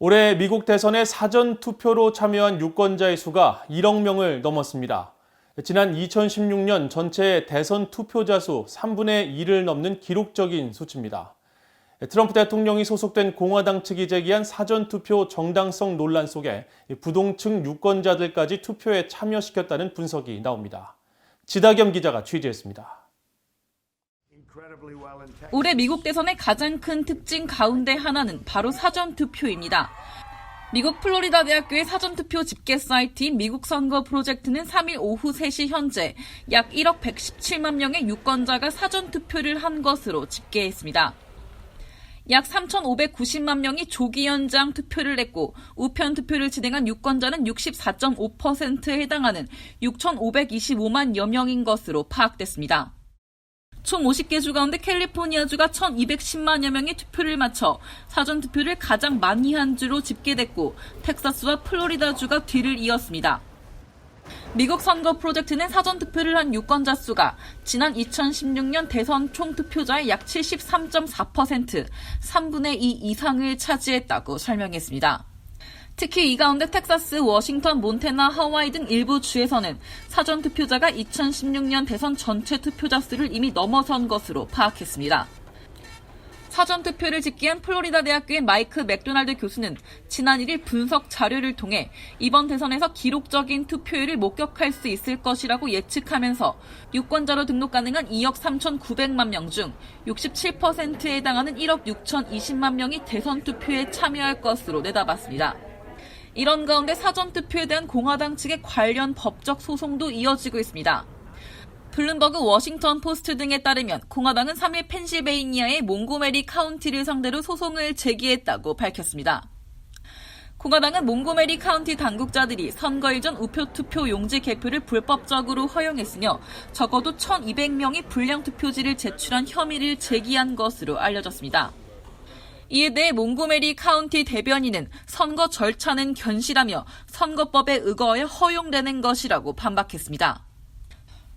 올해 미국 대선에 사전 투표로 참여한 유권자의 수가 1억 명을 넘었습니다. 지난 2016년 전체 대선 투표자 수 3분의 1을 넘는 기록적인 수치입니다. 트럼프 대통령이 소속된 공화당 측이 제기한 사전 투표 정당성 논란 속에 부동층 유권자들까지 투표에 참여시켰다는 분석이 나옵니다. 지다겸 기자가 취재했습니다. 올해 미국 대선의 가장 큰 특징 가운데 하나는 바로 사전투표입니다. 미국 플로리다 대학교의 사전투표 집계 사이트인 미국 선거 프로젝트는 3일 오후 3시 현재 약 1억 117만 명의 유권자가 사전투표를 한 것으로 집계했습니다. 약 3,590만 명이 조기 연장 투표를 했고 우편 투표를 진행한 유권자는 64.5%에 해당하는 6,525만여 명인 것으로 파악됐습니다. 총 50개 주 가운데 캘리포니아주가 1,210만여 명이 투표를 마쳐 사전투표를 가장 많이 한 주로 집계됐고 텍사스와 플로리다주가 뒤를 이었습니다. 미국 선거 프로젝트는 사전투표를 한 유권자 수가 지난 2016년 대선 총투표자의 약 73.4%, 3분의 2 이상을 차지했다고 설명했습니다. 특히 이 가운데 텍사스, 워싱턴, 몬태나, 하와이 등 일부 주에서는 사전투표자가 2016년 대선 전체 투표자 수를 이미 넘어선 것으로 파악했습니다. 사전투표를 집계한 플로리다 대학교의 마이크 맥도날드 교수는 지난 1일 분석 자료를 통해 이번 대선에서 기록적인 투표율을 목격할 수 있을 것이라고 예측하면서 유권자로 등록 가능한 2억 3,900만 명 중 67%에 해당하는 1억 6,020만 명이 대선 투표에 참여할 것으로 내다봤습니다. 이런 가운데 사전투표에 대한 공화당 측의 관련 법적 소송도 이어지고 있습니다. 블룸버그, 워싱턴 포스트 등에 따르면 공화당은 3일 펜실베이니아의 몽고메리 카운티를 상대로 소송을 제기했다고 밝혔습니다. 공화당은 몽고메리 카운티 당국자들이 선거일 전 우표 투표 용지 개표를 불법적으로 허용했으며 적어도 1,200명이 불량 투표지를 제출한 혐의를 제기한 것으로 알려졌습니다. 이에 대해 몽고메리 카운티 대변인은 선거 절차는 견실하며 선거법에 의거하여 허용되는 것이라고 반박했습니다.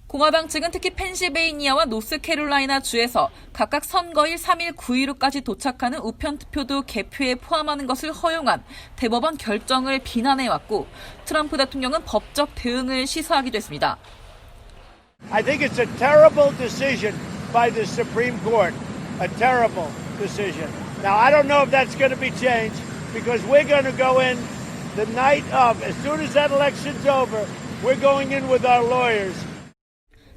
공화당 측은 특히 펜실베이니아와 노스캐롤라이나 주에서 각각 선거일 3일 9일까지 도착하는 우편 투표도 개표에 포함하는 것을 허용한 대법원 결정을 비난해왔고 트럼프 대통령은 법적 대응을 시사하기도 했습니다. I think it's a terrible decision by the Supreme Court. A terrible decision. Now, I don't know if that's going to be changed because we're going to go in the night of, as soon as that election's over, we're going in with our lawyers.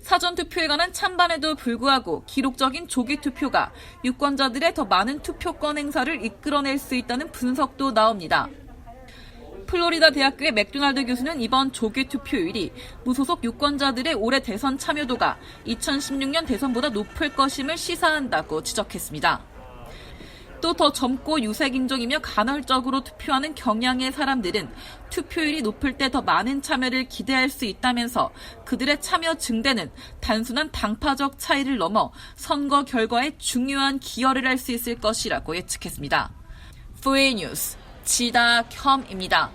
사전투표에 관한 찬반에도 불구하고 기록적인 조기 투표가 유권자들의 더 많은 투표권 행사를 이끌어낼 수 있다는 분석도 나옵니다. 플로리다 대학교의 맥도날드 교수는 이번 조기 투표율이 무소속 유권자들의 올해 대선 참여도가 2016년 대선보다 높을 것임을 시사한다고 지적했습니다. 또 더 젊고 유색인종이며 간헐적으로 투표하는 경향의 사람들은 투표율이 높을 때 더 많은 참여를 기대할 수 있다면서 그들의 참여 증대는 단순한 당파적 차이를 넘어 선거 결과에 중요한 기여를 할 수 있을 것이라고 예측했습니다. 4A 뉴스 지다겸입니다.